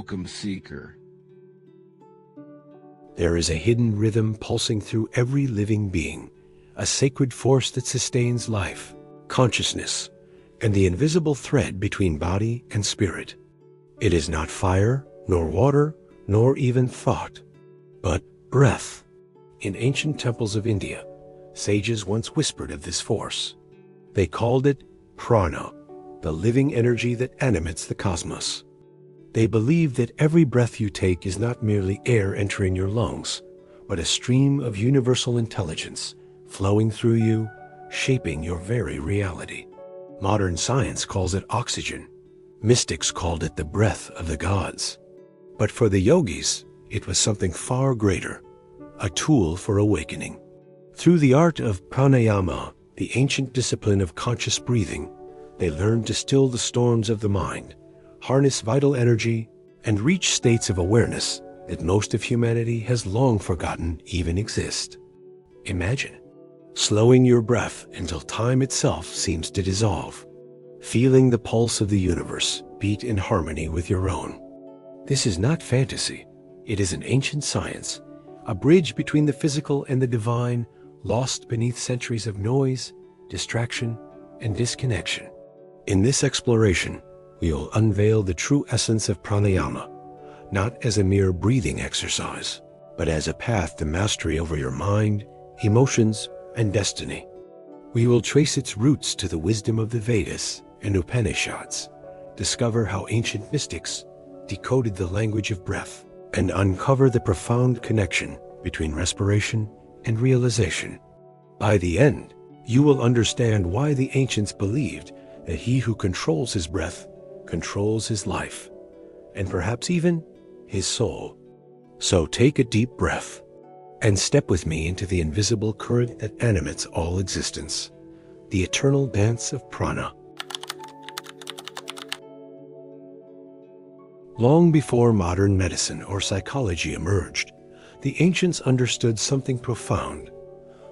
welcome seeker. There is a hidden rhythm pulsing through every living being, a sacred force that sustains life, consciousness, and the invisible thread between body and spirit. It is not fire, nor water, nor even thought, but breath. In ancient temples of India, sages once whispered of this force. They called it prana, the living energy that animates the cosmos. They believed that every breath you take is not merely air entering your lungs, but a stream of universal intelligence flowing through you, shaping your very reality. Modern science calls it oxygen. Mystics called it the breath of the gods. But for the yogis, it was something far greater, a tool for awakening. Through the art of pranayama, the ancient discipline of conscious breathing, they learned to still the storms of the mind, harness vital energy, and reach states of awareness that most of humanity has long forgotten even exist. Imagine slowing your breath until time itself seems to dissolve, feeling the pulse of the universe beat in harmony with your own. This is not fantasy. It is an ancient science, a bridge between the physical and the divine, lost beneath centuries of noise, distraction, and disconnection. In this exploration, we will unveil the true essence of pranayama, not as a mere breathing exercise, but as a path to mastery over your mind, emotions, and destiny. We will trace its roots to the wisdom of the Vedas and Upanishads, discover how ancient mystics decoded the language of breath, and uncover the profound connection between respiration and realization. By the end, you will understand why the ancients believed that he who controls his breath controls his life, and perhaps even his soul. So take a deep breath and step with me into the invisible current that animates all existence, the eternal dance of prana. Long before modern medicine or psychology emerged, the ancients understood something profound,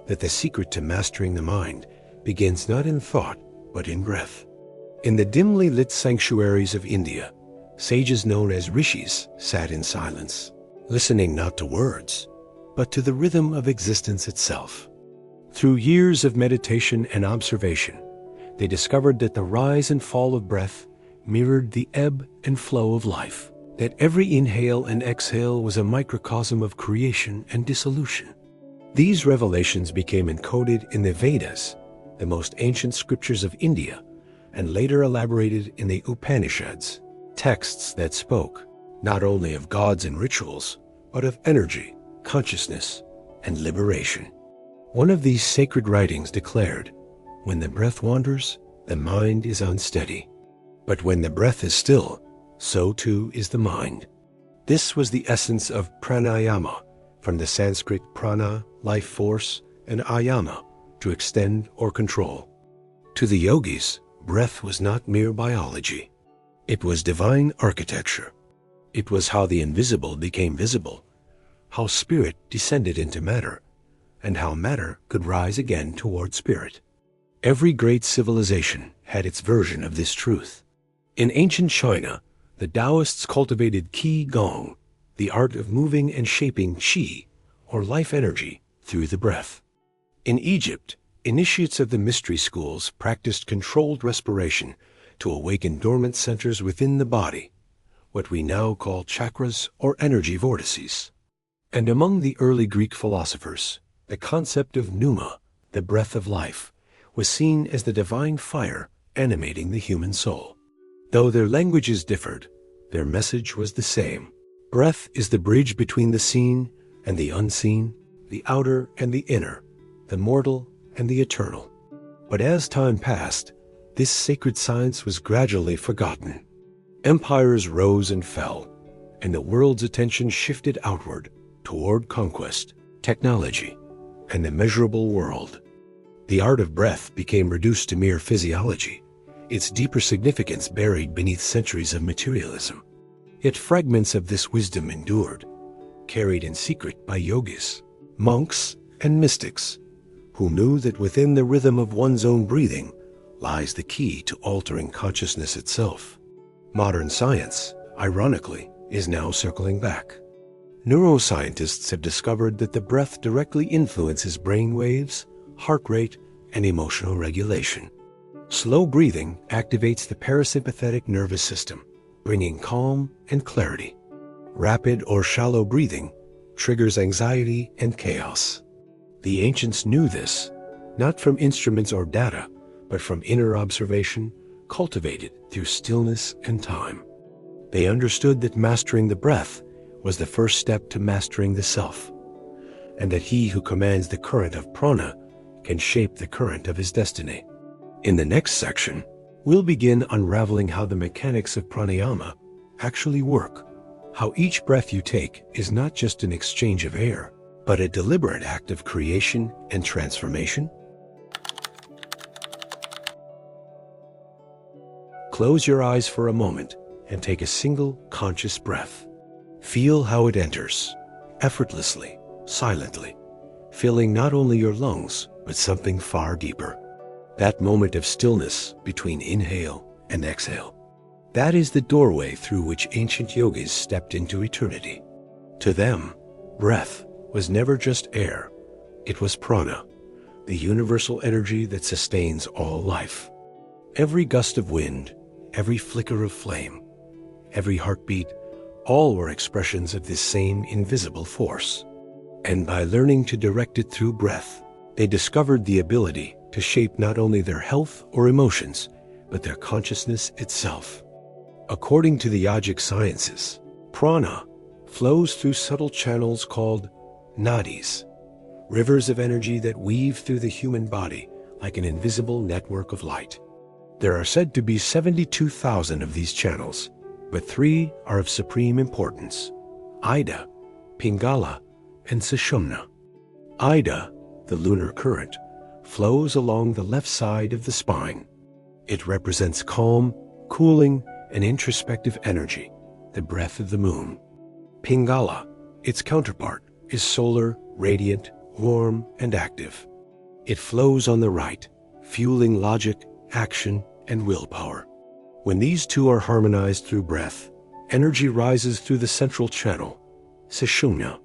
that the secret to mastering the mind begins not in thought, but in breath. In the dimly lit sanctuaries of India, sages known as rishis sat in silence, listening not to words, but to the rhythm of existence itself. Through years of meditation and observation, they discovered that the rise and fall of breath mirrored the ebb and flow of life, that every inhale and exhale was a microcosm of creation and dissolution. These revelations became encoded in the Vedas, the most ancient scriptures of India, and later elaborated in the Upanishads, texts that spoke not only of gods and rituals, but of energy, consciousness, and liberation. One of these sacred writings declared, "When the breath wanders, the mind is unsteady. But when the breath is still, so too is the mind." This was the essence of pranayama, from the Sanskrit prana, life force, and ayama, to extend or control. To the yogis, breath was not mere biology. It was divine architecture. It was how the invisible became visible, how spirit descended into matter, and how matter could rise again toward spirit. Every great civilization had its version of this truth. In ancient China, the Taoists cultivated qi gong, the art of moving and shaping qi, or life energy, through the breath. In Egypt, initiates of the mystery schools practiced controlled respiration to awaken dormant centers within the body, what we now call chakras or energy vortices. And among the early Greek philosophers, the concept of pneuma, the breath of life, was seen as the divine fire animating the human soul. Though their languages differed, their message was the same. Breath is the bridge between the seen and the unseen, the outer and the inner, the mortal and the eternal. But as time passed, this sacred science was gradually forgotten. Empires rose and fell, and the world's attention shifted outward toward conquest, technology, and the measurable world. The art of breath became reduced to mere physiology, its deeper significance buried beneath centuries of materialism. Yet fragments of this wisdom endured, carried in secret by yogis, monks, and mystics, who knew that within the rhythm of one's own breathing lies the key to altering consciousness itself. Modern science, ironically, is now circling back. Neuroscientists have discovered that the breath directly influences brain waves, heart rate, and emotional regulation. Slow breathing activates the parasympathetic nervous system, bringing calm and clarity. Rapid or shallow breathing triggers anxiety and chaos. The ancients knew this, not from instruments or data, but from inner observation cultivated through stillness and time. They understood that mastering the breath was the first step to mastering the self, and that he who commands the current of prana can shape the current of his destiny. In the next section, we'll begin unraveling how the mechanics of pranayama actually work, how each breath you take is not just an exchange of air, but a deliberate act of creation and transformation. Close your eyes for a moment and take a single conscious breath. Feel how it enters, effortlessly, silently, filling not only your lungs, but something far deeper. That moment of stillness between inhale and exhale. That is the doorway through which ancient yogis stepped into eternity. To them, breath was never just air. It was prana, the universal energy that sustains all life. Every gust of wind, every flicker of flame, every heartbeat, all were expressions of this same invisible force. And by learning to direct it through breath, they discovered the ability to shape not only their health or emotions, but their consciousness itself. According to the Yogic sciences, prana flows through subtle channels called nadis, rivers of energy that weave through the human body like an invisible network of light. There are said to be 72,000 of these channels, but 3 are of supreme importance: Ida, Pingala, and Sushumna. Ida, the lunar current, flows along the left side of the spine. It represents calm, cooling, and introspective energy, the breath of the moon. Pingala, its counterpart, is solar, radiant, warm, and active. It flows on the right, fueling logic, action, and willpower. When these two are harmonized through breath, energy rises through the central channel, Sushumna,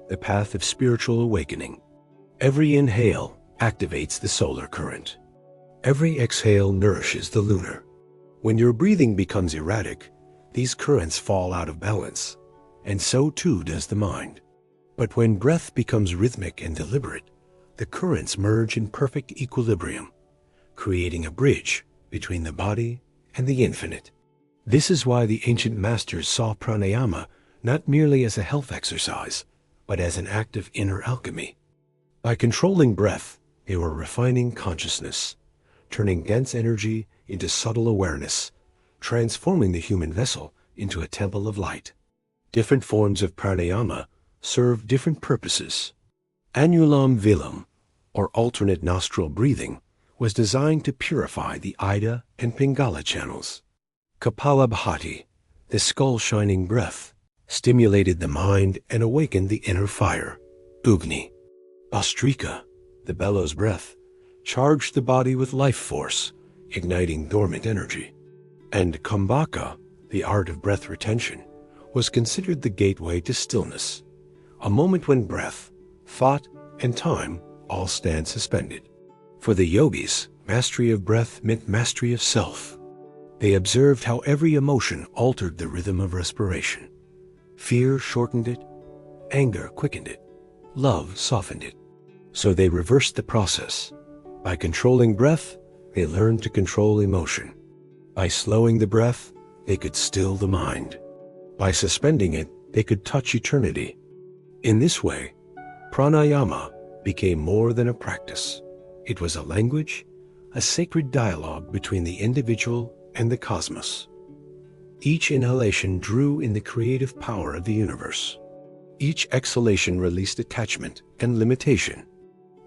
the path of spiritual awakening. Every inhale activates the solar current. Every exhale nourishes the lunar. When your breathing becomes erratic, these currents fall out of balance, and so too does the mind. But when breath becomes rhythmic and deliberate, the currents merge in perfect equilibrium, creating a bridge between the body and the infinite. This is why the ancient masters saw pranayama not merely as a health exercise, but as an act of inner alchemy. By controlling breath, they were refining consciousness, turning dense energy into subtle awareness, transforming the human vessel into a temple of light. Different forms of pranayama serve different purposes. Anulam vilum, or alternate nostril breathing, was designed to purify the Ida and Pingala channels. Kapalabhati, the skull-shining breath, stimulated the mind and awakened the inner fire. Ugni. Bastrika, the bellows breath, charged the body with life force, igniting dormant energy. And Kumbhaka, the art of breath retention, was considered the gateway to stillness, a moment when breath, thought, and time all stand suspended. For the yogis, mastery of breath meant mastery of self. They observed how every emotion altered the rhythm of respiration. Fear shortened it, anger quickened it, love softened it. So they reversed the process. By controlling breath, they learned to control emotion. By slowing the breath, they could still the mind. By suspending it, they could touch eternity. In this way, pranayama became more than a practice. It was a language, a sacred dialogue between the individual and the cosmos. Each inhalation drew in the creative power of the universe. Each exhalation released attachment and limitation.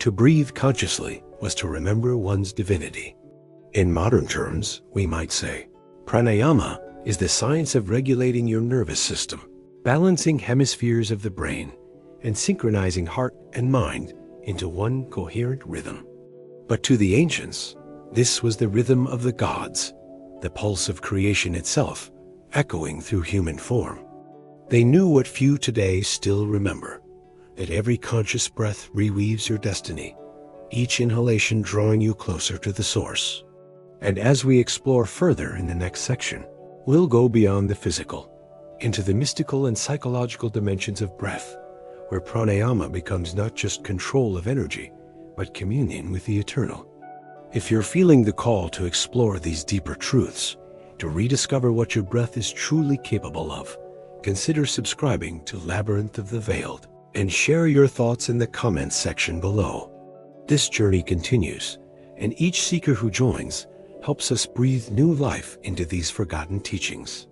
To breathe consciously was to remember one's divinity. In modern terms, we might say, pranayama is the science of regulating your nervous system, balancing hemispheres of the brain, and synchronizing heart and mind into one coherent rhythm. But to the ancients, this was the rhythm of the gods, the pulse of creation itself, echoing through human form. They knew what few today still remember, that every conscious breath reweaves your destiny, each inhalation drawing you closer to the source. And as we explore further in the next section, we'll go beyond the physical, into the mystical and psychological dimensions of breath, where pranayama becomes not just control of energy, but communion with the eternal. If you're feeling the call to explore these deeper truths, to rediscover what your breath is truly capable of, consider subscribing to Labyrinth of the Veiled and share your thoughts in the comments section below. This journey continues, and each seeker who joins helps us breathe new life into these forgotten teachings.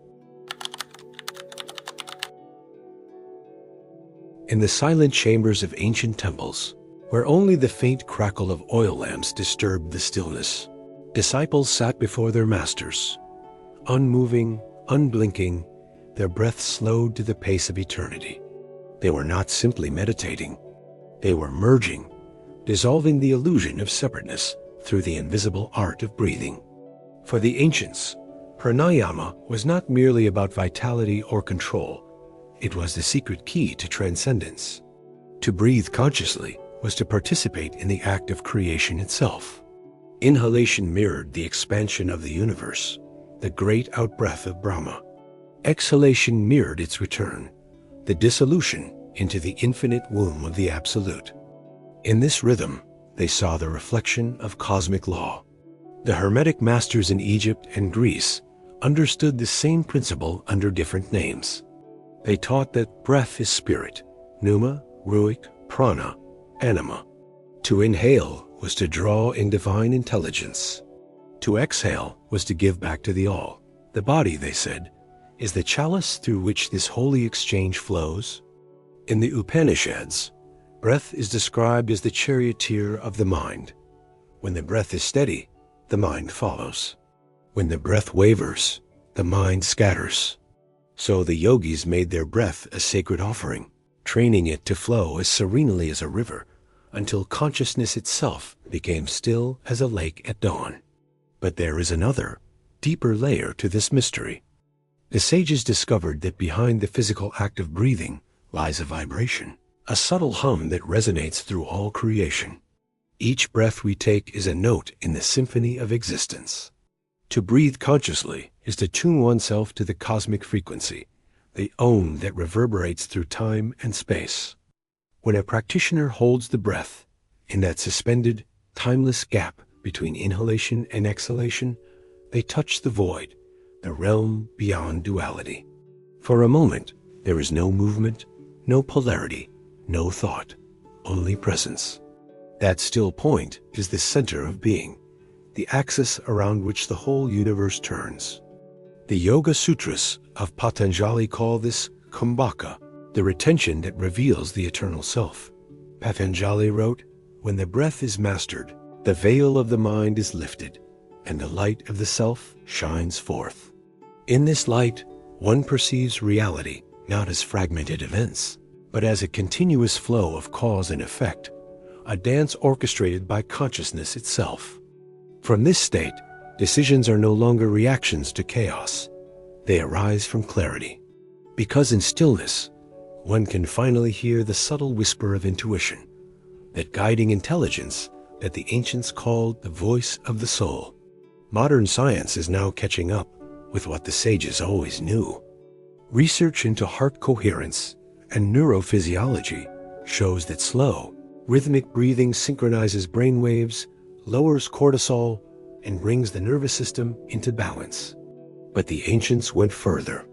In the silent chambers of ancient temples, where only the faint crackle of oil lamps disturbed the stillness, disciples sat before their masters, unmoving, unblinking, their breath slowed to the pace of eternity. They were not simply meditating, they were merging, dissolving the illusion of separateness through the invisible art of breathing. For the ancients, pranayama was not merely about vitality or control, it was the secret key to transcendence. To breathe consciously was to participate in the act of creation itself. Inhalation mirrored the expansion of the universe, the great outbreath of Brahma. Exhalation mirrored its return, the dissolution into the infinite womb of the Absolute. In this rhythm, they saw the reflection of cosmic law. The Hermetic masters in Egypt and Greece understood the same principle under different names. They taught that breath is spirit, pneuma, ruic, prana, anima. To inhale was to draw in divine intelligence. To exhale was to give back to the all. The body, they said, is the chalice through which this holy exchange flows. In the Upanishads, breath is described as the charioteer of the mind. When the breath is steady, the mind follows. When the breath wavers, the mind scatters. So the yogis made their breath a sacred offering, training it to flow as serenely as a river, until consciousness itself became still as a lake at dawn. But there is another, deeper layer to this mystery. The sages discovered that behind the physical act of breathing lies a vibration, a subtle hum that resonates through all creation. Each breath we take is a note in the symphony of existence. To breathe consciously is to tune oneself to the cosmic frequency, the Om that reverberates through time and space. When a practitioner holds the breath, in that suspended, timeless gap between inhalation and exhalation, they touch the void, the realm beyond duality. For a moment, there is no movement, no polarity, no thought, only presence. That still point is the center of being, the axis around which the whole universe turns. The Yoga Sutras of Patanjali call this kumbhaka, the retention that reveals the eternal self. Patanjali wrote, "When the breath is mastered, the veil of the mind is lifted, and the light of the self shines forth." In this light, one perceives reality not as fragmented events, but as a continuous flow of cause and effect, a dance orchestrated by consciousness itself. From this state, decisions are no longer reactions to chaos. They arise from clarity. Because in stillness, one can finally hear the subtle whisper of intuition, that guiding intelligence that the ancients called the voice of the soul. Modern science is now catching up with what the sages always knew. Research into heart coherence and neurophysiology shows that slow, rhythmic breathing synchronizes brain waves, lowers cortisol, and brings the nervous system into balance. But the ancients went further.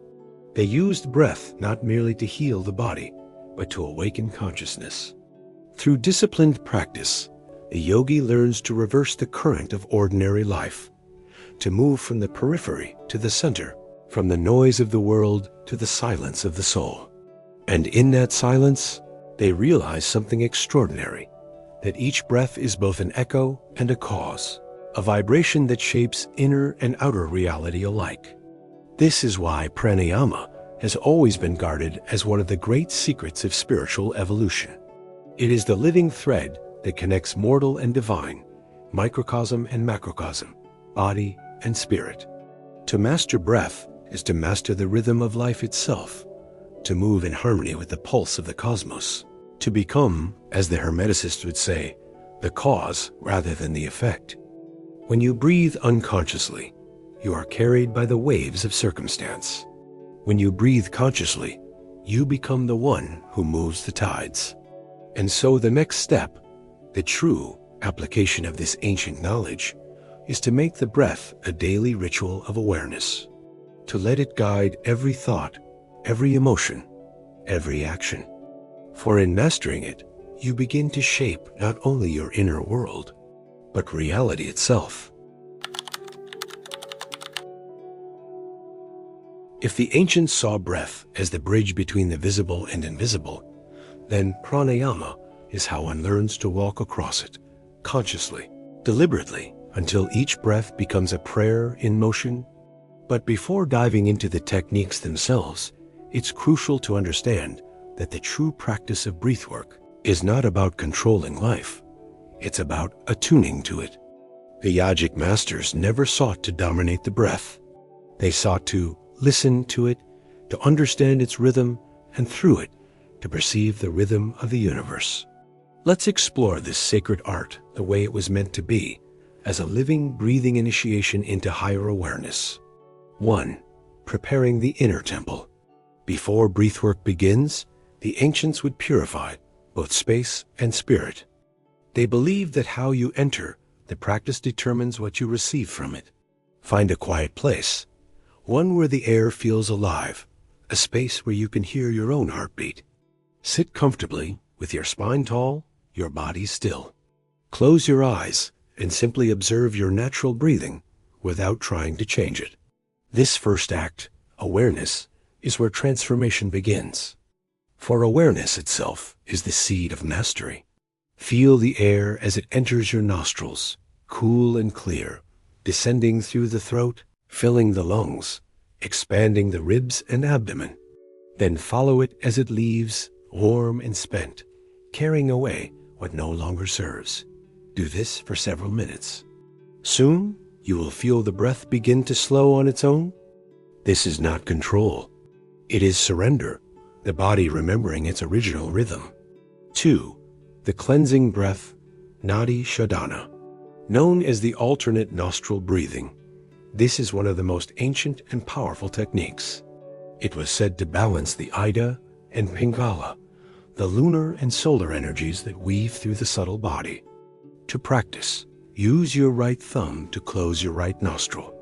They used breath not merely to heal the body, but to awaken consciousness. Through disciplined practice, a yogi learns to reverse the current of ordinary life, to move from the periphery to the center, from the noise of the world to the silence of the soul. And in that silence, they realize something extraordinary, that each breath is both an echo and a cause, a vibration that shapes inner and outer reality alike. This is why pranayama has always been guarded as one of the great secrets of spiritual evolution. It is the living thread that connects mortal and divine, microcosm and macrocosm, body and spirit. To master breath is to master the rhythm of life itself, to move in harmony with the pulse of the cosmos, to become, as the Hermeticists would say, the cause rather than the effect. When you breathe unconsciously, you are carried by the waves of circumstance. When you breathe consciously, you become the one who moves the tides. And so the next step, the true application of this ancient knowledge, is to make the breath a daily ritual of awareness, to let it guide every thought, every emotion, every action. For in mastering it, you begin to shape not only your inner world, but reality itself. If the ancients saw breath as the bridge between the visible and invisible, then pranayama is how one learns to walk across it, consciously, deliberately, until each breath becomes a prayer in motion. But before diving into the techniques themselves, it's crucial to understand that the true practice of breathwork is not about controlling life. It's about attuning to it. The Yogic masters never sought to dominate the breath. They sought to listen to it, to understand its rhythm, and through it, to perceive the rhythm of the universe. Let's explore this sacred art the way it was meant to be, as a living, breathing initiation into higher awareness. 1. Preparing the inner temple. Before breathwork begins, the ancients would purify both space and spirit. They believed that how you enter the practice determines what you receive from it. Find a quiet place, one where the air feels alive, a space where you can hear your own heartbeat. Sit comfortably with your spine tall, your body still. Close your eyes and simply observe your natural breathing without trying to change it. This first act, awareness, is where transformation begins. For awareness itself is the seed of mastery. Feel the air as it enters your nostrils, cool and clear, descending through the throat, filling the lungs, expanding the ribs and abdomen. Then follow it as it leaves, warm and spent, carrying away what no longer serves. Do this for several minutes. Soon, you will feel the breath begin to slow on its own. This is not control. It is surrender, the body remembering its original rhythm. 2. The cleansing breath, nadi shodhana. Known as the alternate nostril breathing, this is one of the most ancient and powerful techniques. It was said to balance the Ida and Pingala, the lunar and solar energies that weave through the subtle body. To practice, use your right thumb to close your right nostril.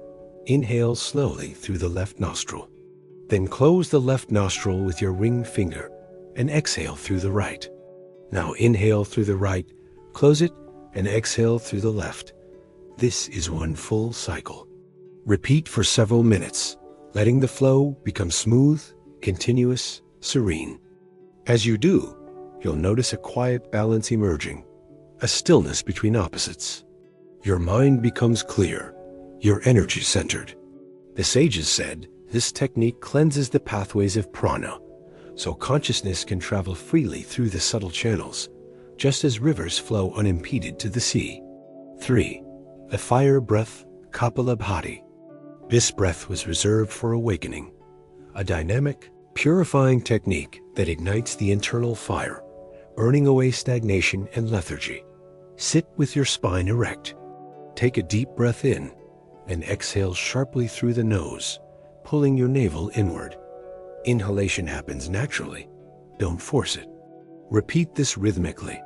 Inhale slowly through the left nostril. Then close the left nostril with your ring finger and exhale through the right. Now inhale through the right, close it, and exhale through the left. This is one full cycle. Repeat for several minutes, letting the flow become smooth, continuous, serene. As you do, you'll notice a quiet balance emerging, a stillness between opposites. Your mind becomes clear, your energy centered. The sages said this technique cleanses the pathways of prana, so consciousness can travel freely through the subtle channels, just as rivers flow unimpeded to the sea. 3. The fire breath, kapalabhati. This breath was reserved for awakening, a dynamic, purifying technique that ignites the internal fire, burning away stagnation and lethargy. Sit with your spine erect. Take a deep breath in and exhale sharply through the nose, pulling your navel inward. Inhalation happens naturally. Don't force it. Repeat this rhythmically.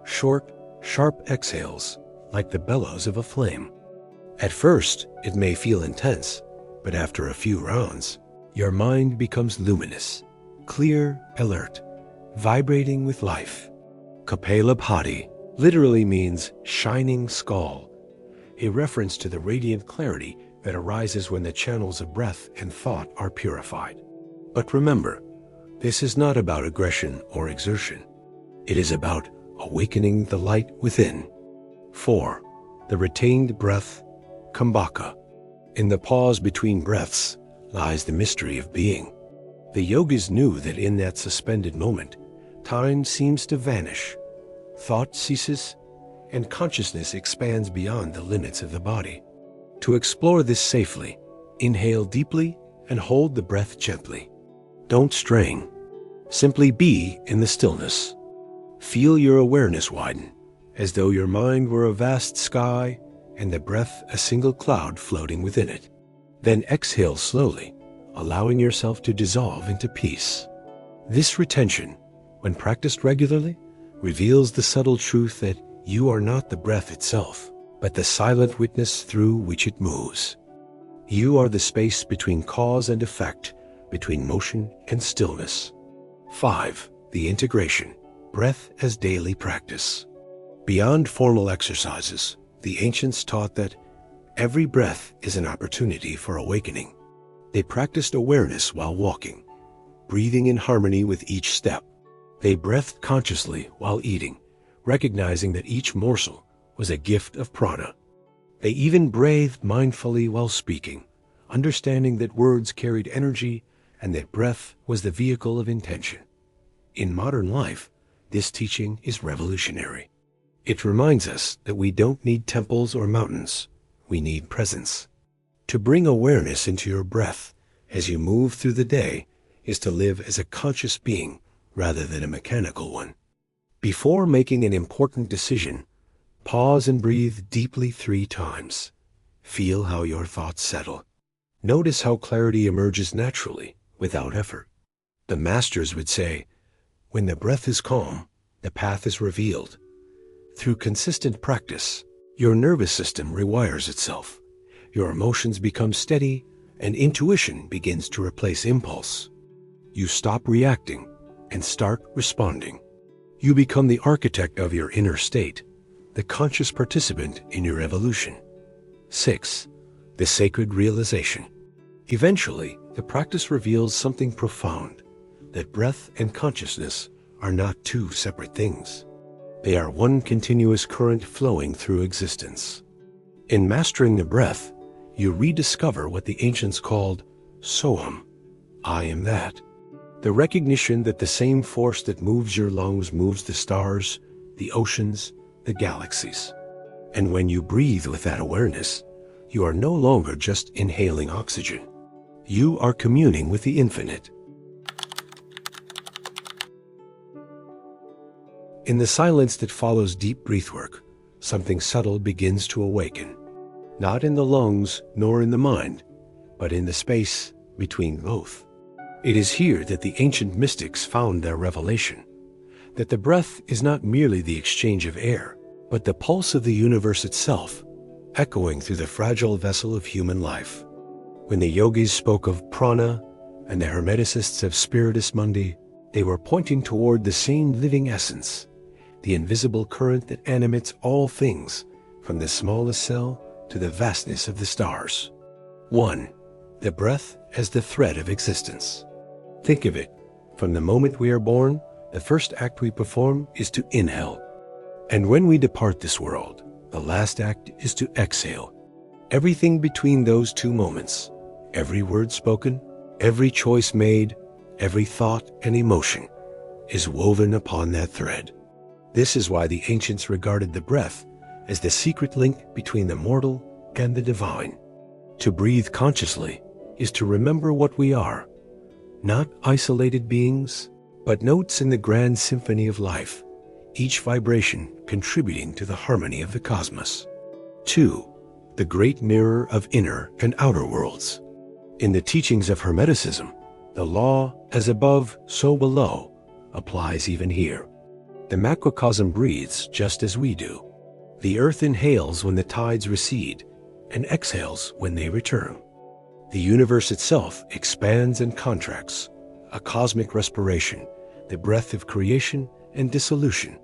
Short, sharp exhales, like the bellows of a flame. At first, it may feel intense, but after a few rounds, your mind becomes luminous, clear, alert, vibrating with life. Kapalabhati literally means shining skull, a reference to the radiant clarity that arises when the channels of breath and thought are purified. But remember, this is not about aggression or exertion. It is about awakening the light within. 4. The retained breath, Kumbhaka. In the pause between breaths lies the mystery of being. The yogis knew that in that suspended moment, time seems to vanish, thought ceases, and consciousness expands beyond the limits of the body. To explore this safely, inhale deeply and hold the breath gently. Don't strain, Simply be in the stillness. Feel your awareness widen, as though your mind were a vast sky and the breath a single cloud floating within it. Then exhale slowly, allowing yourself to dissolve into peace. This retention, when practiced regularly, reveals the subtle truth that you are not the breath itself, but the silent witness through which it moves. You are the space between cause and effect, between motion and stillness. 5. The integration. Breath as daily practice. Beyond formal exercises, the ancients taught that every breath is an opportunity for awakening. They practiced awareness while walking, breathing in harmony with each step. They breathed consciously while eating, recognizing that each morsel was a gift of prana. They even breathed mindfully while speaking, understanding that words carried energy and that breath was the vehicle of intention. In modern life, this teaching is revolutionary. It reminds us that we don't need temples or mountains. We need presence. To bring awareness into your breath as you move through the day is to live as a conscious being rather than a mechanical one. Before making an important decision, pause and breathe deeply 3 times. Feel how your thoughts settle. Notice how clarity emerges naturally, without effort. The masters would say, when the breath is calm, the path is revealed. Through consistent practice, your nervous system rewires itself. Your emotions become steady, and intuition begins to replace impulse. You stop reacting and start responding. You become the architect of your inner state, the conscious participant in your evolution. 6. The sacred realization. Eventually, the practice reveals something profound, that breath and consciousness are not 2 separate things. They are one continuous current flowing through existence. In mastering the breath, you rediscover what the ancients called soham, I am that. The recognition that the same force that moves your lungs moves the stars, the oceans, the galaxies. And when you breathe with that awareness, you are no longer just inhaling oxygen. You are communing with the infinite. In the silence that follows deep breathwork, something subtle begins to awaken. Not in the lungs nor in the mind, but in the space between both. It is here that the ancient mystics found their revelation, that the breath is not merely the exchange of air, but the pulse of the universe itself, echoing through the fragile vessel of human life. When the yogis spoke of prana and the hermeticists of spiritus mundi, they were pointing toward the same living essence, the invisible current that animates all things, from the smallest cell to the vastness of the stars. 1. The breath as the thread of existence. Think of it. From the moment we are born, the first act we perform is to inhale. And when we depart this world, the last act is to exhale. Everything between those 2 moments, every word spoken, every choice made, every thought and emotion, is woven upon that thread. This is why the ancients regarded the breath as the secret link between the mortal and the divine. To breathe consciously is to remember what we are, not isolated beings, but notes in the grand symphony of life, each vibration contributing to the harmony of the cosmos. 2. The great mirror of inner and outer worlds. In the teachings of Hermeticism, the law as above, so below applies even here. The macrocosm breathes just as we do. The earth inhales when the tides recede and exhales when they return. The universe itself expands and contracts, a cosmic respiration, the breath of creation and dissolution.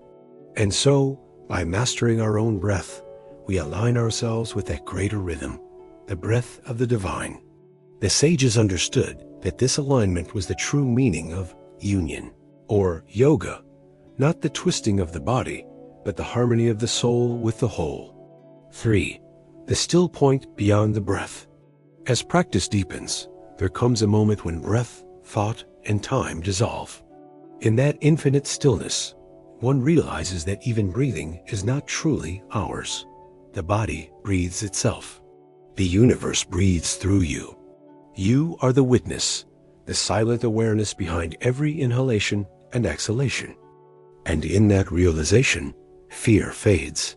And so, by mastering our own breath, we align ourselves with that greater rhythm, the breath of the divine. The sages understood that this alignment was the true meaning of union, or yoga, not the twisting of the body, but the harmony of the soul with the whole. 3. The still point beyond the breath. As practice deepens, there comes a moment when breath, thought, and time dissolve. In that infinite stillness, one realizes that even breathing is not truly ours. The body breathes itself. The universe breathes through you. You are the witness, the silent awareness behind every inhalation and exhalation. And in that realization, fear fades.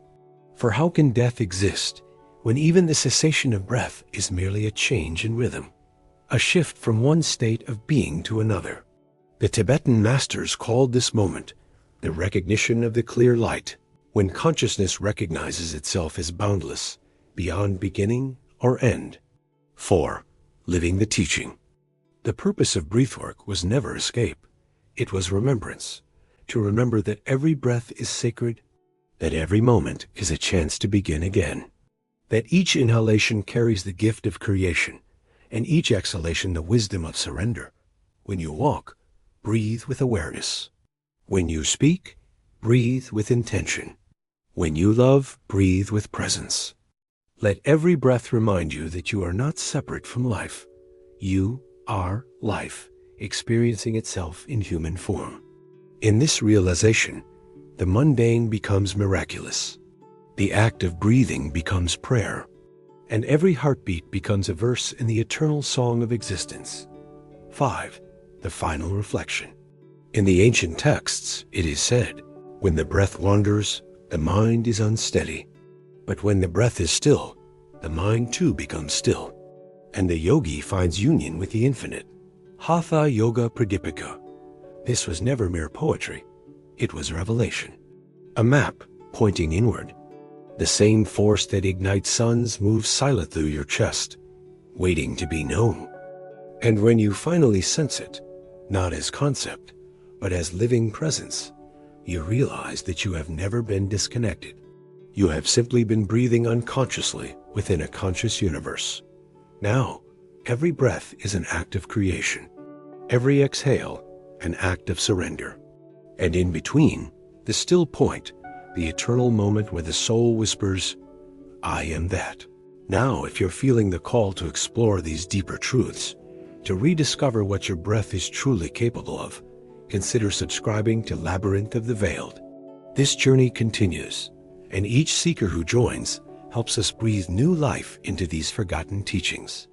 For how can death exist when even the cessation of breath is merely a change in rhythm, a shift from one state of being to another? The Tibetan masters called this moment the recognition of the clear light, when consciousness recognizes itself as boundless, beyond beginning or end. 4. Living the teaching. The purpose of breathwork was never escape. It was remembrance, to remember that every breath is sacred, that every moment is a chance to begin again, that each inhalation carries the gift of creation, and each exhalation the wisdom of surrender. When you walk, breathe with awareness. When you speak, breathe with intention. When you love, breathe with presence. Let every breath remind you that you are not separate from life. You are life, experiencing itself in human form. In this realization, the mundane becomes miraculous. The act of breathing becomes prayer, and every heartbeat becomes a verse in the eternal song of existence. 5. The final reflection. In the ancient texts, it is said, when the breath wanders, the mind is unsteady. But when the breath is still, the mind too becomes still, and the yogi finds union with the infinite. Hatha Yoga Pradipika. This was never mere poetry. It was revelation. A map pointing inward. The same force that ignites suns moves silent through your chest, waiting to be known. And when you finally sense it, not as concept, but as living presence, you realize that you have never been disconnected. You have simply been breathing unconsciously within a conscious universe. Now, every breath is an act of creation. Every exhale, an act of surrender. And in between, the still point, the eternal moment where the soul whispers, I am that. Now, if you're feeling the call to explore these deeper truths, to rediscover what your breath is truly capable of, consider subscribing to Labyrinth of the Veiled. This journey continues, and each seeker who joins helps us breathe new life into these forgotten teachings.